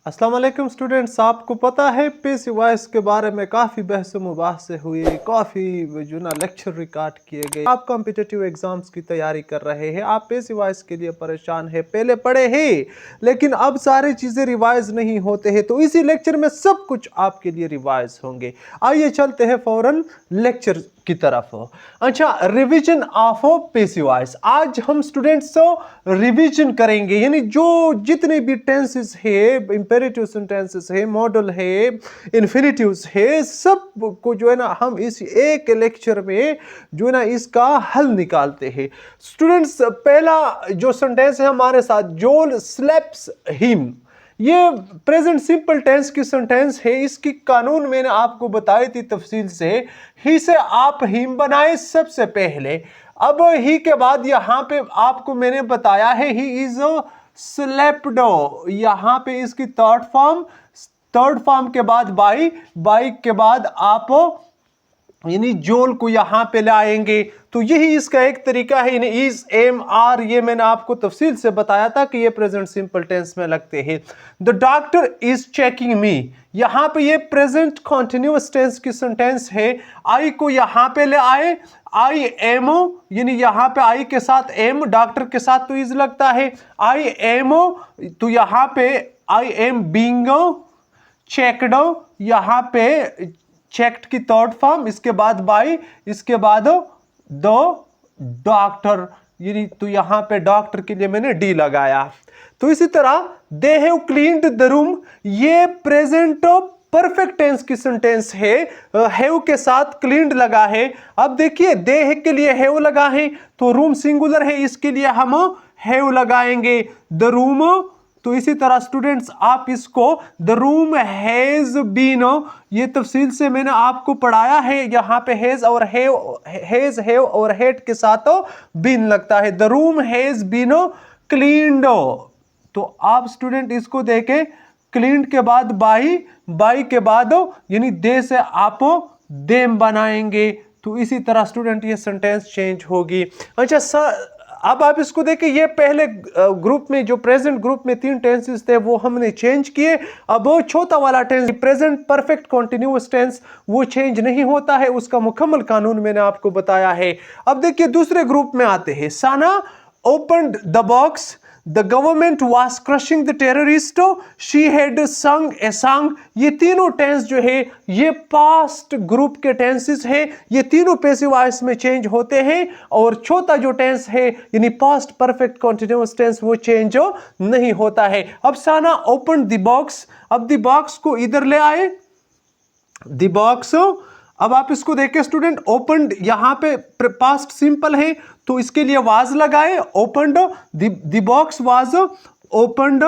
अस्सलाम वालेकुम स्टूडेंट्स, आपको पता है पेस वॉइस के बारे में काफ़ी बहस मुबाहस हुए, काफ़ी जो ना लेक्चर रिकॉर्ड किए गए। आप कॉम्पिटिटिव एग्जाम्स की तैयारी कर रहे हैं, आप पेस वॉइस के लिए परेशान है, पहले पढ़े हैं लेकिन अब सारी चीज़ें रिवाइज नहीं होते हैं, तो इसी लेक्चर में सब कुछ आपके लिए रिवाइज होंगे। आइए चलते हैं फौरन लेक्चर की तरफ। अच्छा, रिवीजन ऑफ पेस वॉइस। आज हम स्टूडेंट्स रिवीजन करेंगे, यानी जो जितने भी टेंसेस है, इंपेरेटिव सेंटेंसेस है, मॉडल है, इन्फिनिटिव्स है, सब को जो है ना हम इस एक लेक्चर में जो है ना इसका हल निकालते हैं। स्टूडेंट्स, पहला जो सेंटेंस है हमारे साथ, जोल स्लैप्स हिम, ये प्रेजेंट सिंपल टेंस की सेंटेंस है। इसकी कानून मैंने आपको बताई थी तफसील से। ही से आप हिम बनाए सबसे पहले, अब ही के बाद यहां पे आपको मैंने बताया है ही इज स्लेप्डो, यहां पे इसकी थर्ड फॉर्म के बाद बाई के बाद आप यानी जोल को यहां पे लाएंगे, तो यही इसका एक तरीका है। यानी इज, एम, आर, ये मैंने आपको तफसील से बताया था कि ये प्रेजेंट सिंपल टेंस में लगते हैं। द डॉक्टर इज चेकिंग मी, यहां पे ये प्रेजेंट कॉन्टिन्यूअस टेंस की सेंटेंस है। आई को यहां पे ले आए, आई एम, यानी यहां पे आई के साथ एम, डॉक्टर के साथ तो इज लगता है। आई एम, तो यहां पे आई एम बीइंग चेक्ड, यहां पे चेक्ड की थर्ड फॉर्म, इसके बाद बाई, इसके बाद द डॉक्टर, यानी तो यहां पे डॉक्टर के लिए मैंने डी लगाया। तो इसी तरह they have cleaned the room, ये प्रेजेंट परफेक्ट टेंस की सेंटेंस है, हैव के साथ क्लीन्ड लगा है। अब देखिए दे के लिए हैव लगा है, तो रूम सिंगुलर है, इसके लिए हम हैव लगाएंगे द रूम। तो इसी तरह स्टूडेंट्स आप इसको द रूम हैज बीन, ये तफसील से मैंने आपको पढ़ाया है। यहां पे हैज और हैव और हैड के साथ बीन लगता है। The room has been cleaned, तो आप स्टूडेंट इसको देखें, क्लीन्ड के बाद बाई के बाद यानी दे से आप देम बनाएंगे। तो इसी तरह स्टूडेंट ये सेंटेंस चेंज होगी। अच्छा सर, अब आप इसको देखिए, ये पहले ग्रुप में जो प्रेजेंट ग्रुप में 3 टेंसेस थे वो हमने चेंज किए। अब वो चौथा वाला tense present perfect continuous tense, वो चेंज नहीं होता है, उसका मुकम्मल कानून मैंने आपको बताया है। अब देखिए दूसरे ग्रुप में आते हैं। Sana opened the box, the government was crushing the terrorist, she had sung a song, ये तीनों टेंस जो है ये पास्ट ग्रुप के टेंसेस है, ये तीनों पैसिव वॉइस में चेंज होते हैं। और चौथा जो टेंस है यानी पास्ट परफेक्ट कॉन्टिन्यूअस टेंस, वो चेंज नहीं होता है। अब साना ओपन द बॉक्स, अब द बॉक्स को इधर ले आए, द बॉक्स, अब आप इसको देखिए स्टूडेंट, ओपनड यहां पे पास्ट सिंपल है तो इसके लिए वाज लगाए, opened, the box was opened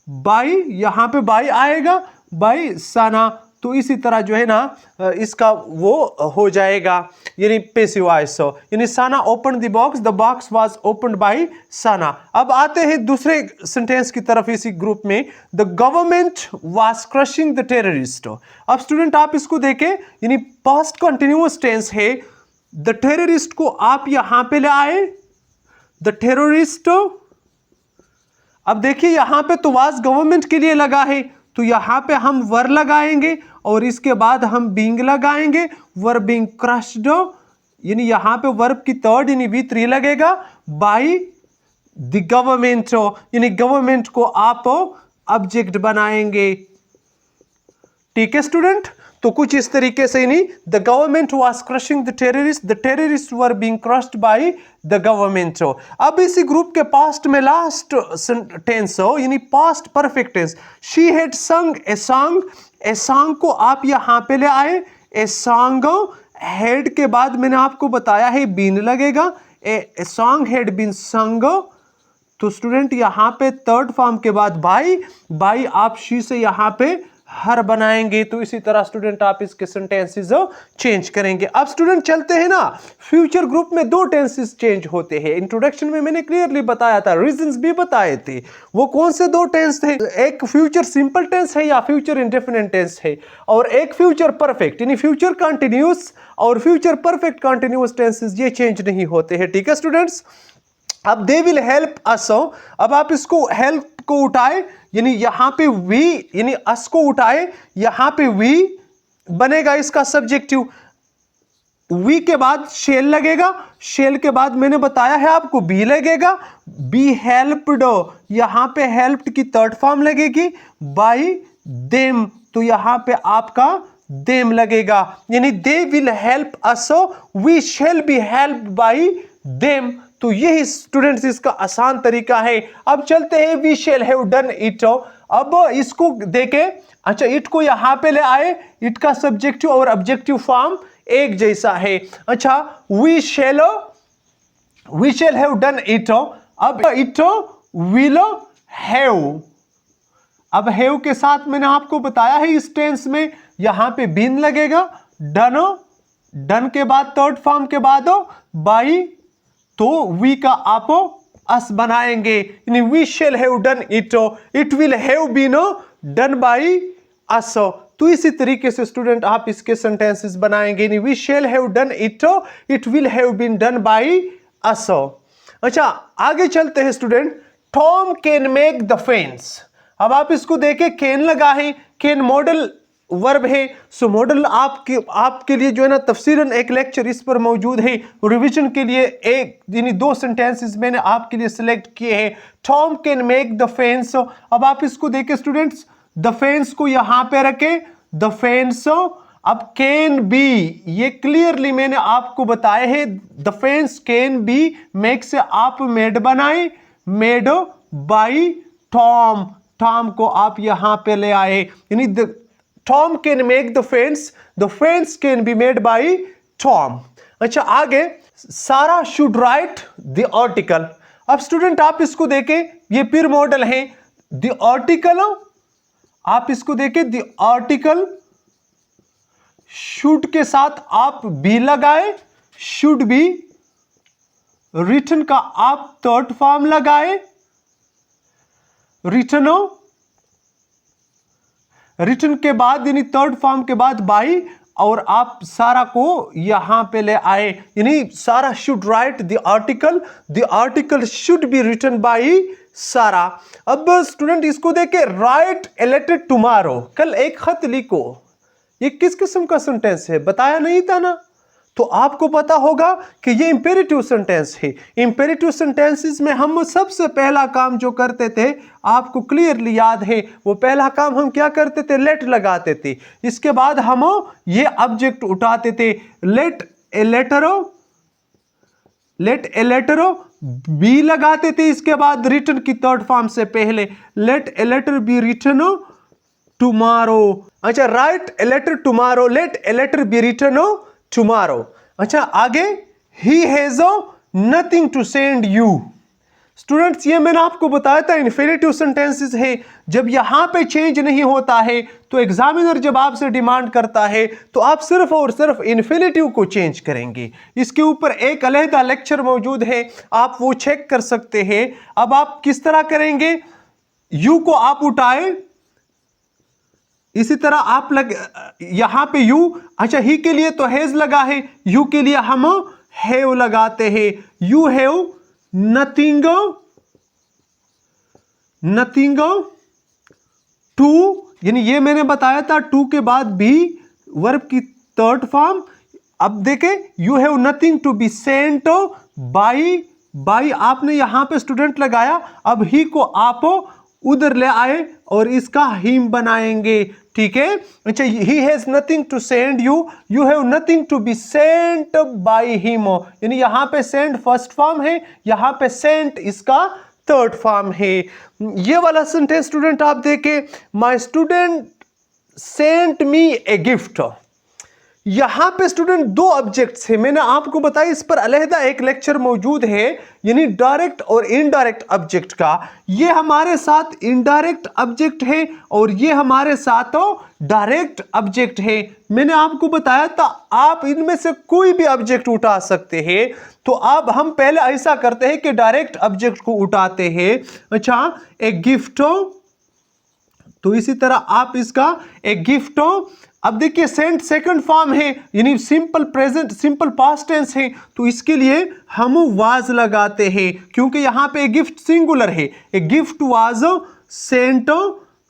by, यहां पे बाय आएगा, बाय साना। तो इसी तरह जो है ना इसका वो हो जाएगा, यानी पैसिव वॉइस, यानी Sana open the box was opened by Sana. अब आते हैं दूसरे सेंटेंस की तरफ इसी ग्रुप में, the government was crushing the terrorist. अब स्टूडेंट आप इसको देखें, यानी पास्ट कंटिन्यूअस टेंस है, द टेररिस्ट को आप यहां पे ले आए, द टेररिस्ट। अब देखिए यहां पे तो वाज गवर्नमेंट के लिए लगा है, तो यहां पे हम वर लगाएंगे और इसके बाद हम बींग लगाएंगे, वर बींग क्रश्ड, यानी यहां पे वर्ब की थर्ड यानी V3 लगेगा, बाय द गवर्नमेंट, यानी गवर्नमेंट को आप ऑब्जेक्ट बनाएंगे। ठीक है स्टूडेंट, तो कुछ इस तरीके से, यानी the government was crushing the terrorist were being crushed by the government. अब इसी ग्रुप के पास्ट में लास्ट टेंस हो, यानी past perfect tense, she had sung a song, a song को आप यहां पे ले आए, ए सॉन्ग, हेड के बाद मैंने आपको बताया है बीन लगेगा, ए सॉन्ग हैड बीन संग। तो स्टूडेंट यहां पे थर्ड फॉर्म के बाद बाई आप शी से यहां पे हर बनाएंगे। तो इसी तरह स्टूडेंट आप इसके सेंटेंसेस चेंज करेंगे। अब स्टूडेंट चलते हैं ना, फ्यूचर ग्रुप में 2 टेंसेस चेंज होते हैं। इंट्रोडक्शन में मैंने क्लियरली बताया था, रीजंस भी बताए थे। वो कौन से 2 टेंस थे? एक फ्यूचर सिंपल टेंस है या फ्यूचर इंडेफिनिट टेंस है, और एक फ्यूचर परफेक्ट, यानी फ्यूचर कंटिन्यूअस और फ्यूचर परफेक्ट कंटिन्यूअस टेंसेस, ये चेंज नहीं होते हैं। ठीक है स्टूडेंट्स, अब दे विल हेल्प अस, अब आप इसको हेल्प को उठाए, यानी यहां पे वी, यानी अस को उठाए, यहां पे वी बनेगा इसका सब्जेक्टिव। वी के बाद शेल लगेगा, शेल के बाद मैंने बताया है आपको बी लगेगा, बी हेल्प्ड, यहां पे हेल्प्ड की थर्ड फॉर्म लगेगी बाई देम, तो यहां पे आपका देम लगेगा, यानी they will help us, we shall be helped by them. तो यही स्टूडेंट्स इसका आसान तरीका है। अब चलते हैं we shall have done it. अब इसको देखें, अच्छा इट को यहां पे ले आए, इट का सब्जेक्टिव और ऑब्जेक्टिव फॉर्म एक जैसा है। अच्छा we shall have done it, अब इट विल हैव, अब हैव के साथ मैंने आपको बताया है इस टेंस में यहां पे बीन लगेगा, डन, डन के बाद थर्ड फॉर्म के बाद बाई, तो वी का आप अस बनाएंगे, यानी we shall have done it, it will have been done by us. तो इसी तरीके से स्टूडेंट आप इसके सेंटेंसेस बनाएंगे, यानी we shall have done it, it will have been done by us. अच्छा आगे चलते हैं student, Tom can make the fence. अब आप इसको देखें, कैन लगा है, कैन मॉडल वर्ब है, सो मॉडल आपके लिए जो है ना तफसीरन एक लेक्चर इस पर मौजूद है, रिवीजन के लिए एक यानी 2 सेंटेंसेस मैंने आपके लिए सिलेक्ट किए हैं। Tom can make the fence, अब आप इसको देखें स्टूडेंट्स, द फेंस को यहां पे रखें, द फेंस, अब कैन बी, ये क्लियरली मैंने आपको बताया है, the fence can be make से आप मेड बनाए, मेड बाई टॉम, टॉम को आप यहां पे ले आए, यानी the Tom can make the fence can be made by Tom. अच्छा आगे, सारा शुड राइट द आर्टिकल। अब स्टूडेंट आप इसको देखें, ये फिर मॉडल है, द आर्टिकल, आप इसको देखें, द आर्टिकल शुड के साथ आप बी लगाए, शुड बी, रिटन का आप थर्ड फॉर्म लगाए, रिटन, रिटन के बाद यानी थर्ड फॉर्म के बाद बाई, और आप सारा को यहां पे ले आए, यानी Sara should write the article should be written by Sara. अब स्टूडेंट इसको देखे, राइट ए लेटर टुमारो, कल एक खत लिखो, ये किस किस्म का सेंटेंस है, बताया नहीं था ना, तो आपको पता होगा कि ये इंपेरेटिव सेंटेंस है। इंपेरेटिव सेंटेंसेस में हम सबसे पहला काम जो करते थे, आपको क्लियरली याद है, वो पहला काम हम क्या करते थे, लेट लगाते थे, इसके बाद हम ये ऑब्जेक्ट उठाते थे, लेट ए लेटर बी लगाते थे, इसके बाद रिटन की थर्ड फॉर्म से पहले, let a letter be written tomorrow. अच्छा write a letter tomorrow, let a letter be written tomorrow. अच्छा आगे, he has nothing to send you. Students ये मैंने आपको बताया था इन्फिनेटिव सेंटेंसेस है, जब यहां पे चेंज नहीं होता है तो एग्जामिनर जब आपसे डिमांड करता है तो आप सिर्फ और सिर्फ इन्फिनेटिव को चेंज करेंगे। इसके ऊपर एक अलहदा लेक्चर मौजूद है, आप वो चेक कर सकते हैं। अब आप किस तरह करेंगे, यू को आप उठाए, इसी तरह आप यहां पे यू, अच्छा ही के लिए तो हैज लगा है, यू के लिए हम हैव लगाते हैं, यू हैव नथिंग टू, यानी ये मैंने बताया था टू के बाद बी वर्ब की थर्ड फॉर्म। अब देखें, you have nothing to be sent by आपने यहां पे स्टूडेंट लगाया, अब ही को आप उधर ले आए और इसका हिम बनाएंगे, ठीक है। अच्छा, he has nothing to send you, you have nothing to be sent by him, यानी यहां पे सेंड फर्स्ट फॉर्म है, यहां पे सेंट इसका थर्ड फॉर्म है। ये वाला सेंटेंस स्टूडेंट आप देखें, my student sent me a gift. यहां पे स्टूडेंट दो ऑब्जेक्ट्स हैं, मैंने आपको बताया इस पर अलहदा एक लेक्चर मौजूद है, यानी डायरेक्ट और इनडायरेक्ट ऑब्जेक्ट का। ये हमारे साथ इनडायरेक्ट ऑब्जेक्ट है और ये हमारे साथ डायरेक्ट ऑब्जेक्ट है। मैंने आपको बताया था आप इनमें से कोई भी ऑब्जेक्ट उठा सकते हैं, तो अब हम पहले ऐसा करते हैं कि डायरेक्ट ऑब्जेक्ट को उठाते हैं। अच्छा, एक गिफ्ट, तो इसी तरह आप इसका एक गिफ्ट अब देखिए सेंट सेकंड फॉर्म है, यानी simple present simple past tense है, तो इसके लिए हम वाज लगाते हैं क्योंकि यहां पे गिफ्ट सिंगुलर है। ए गिफ्ट वाज सेंट,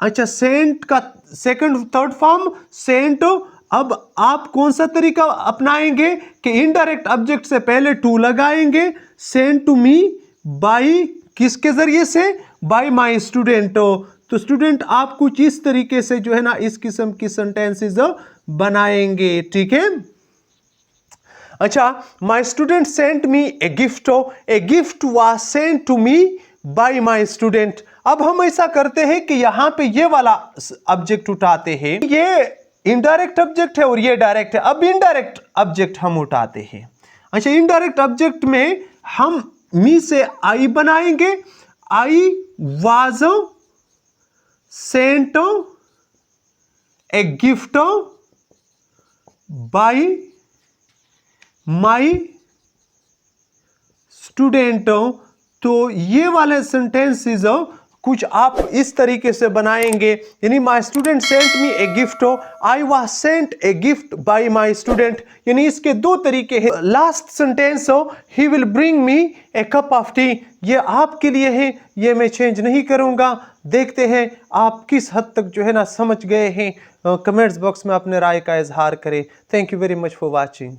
अच्छा सेंट का सेकंड थर्ड फॉर्म सेंट। अब आप कौन सा तरीका अपनाएंगे कि इनडायरेक्ट ऑब्जेक्ट से पहले टू लगाएंगे, सेंट टू मी बाय किसके जरिए से, बाय माय स्टूडेंट। तो स्टूडेंट आप कुछ इस तरीके से जो है ना इस किस्म की सेंटेंसेस बनाएंगे, ठीक है। अच्छा, my student sent me a gift was sent to me by my student. अब हम ऐसा करते हैं कि यहां पे ये वाला ऑब्जेक्ट उठाते हैं, ये इनडायरेक्ट ऑब्जेक्ट है और ये डायरेक्ट है। अब इनडायरेक्ट ऑब्जेक्ट हम उठाते हैं। अच्छा, इनडायरेक्ट ऑब्जेक्ट में हम मी से आई बनाएंगे, I was sent a gift bye my student. तो ये वाले सेंटेंसेस कुछ आप इस तरीके से बनाएंगे, यानी my student sent me a gift, I was sent a gift bye my student, यानी इसके दो तरीके हैं। Last sentence he will bring me A cup of T, ये आपके लिए है, ये मैं चेंज नहीं करूंगा। देखते हैं आप किस हद तक जो है ना समझ गए हैं। कमेंट्स बॉक्स में अपने राय का इजहार करें। Thank you very much for watching.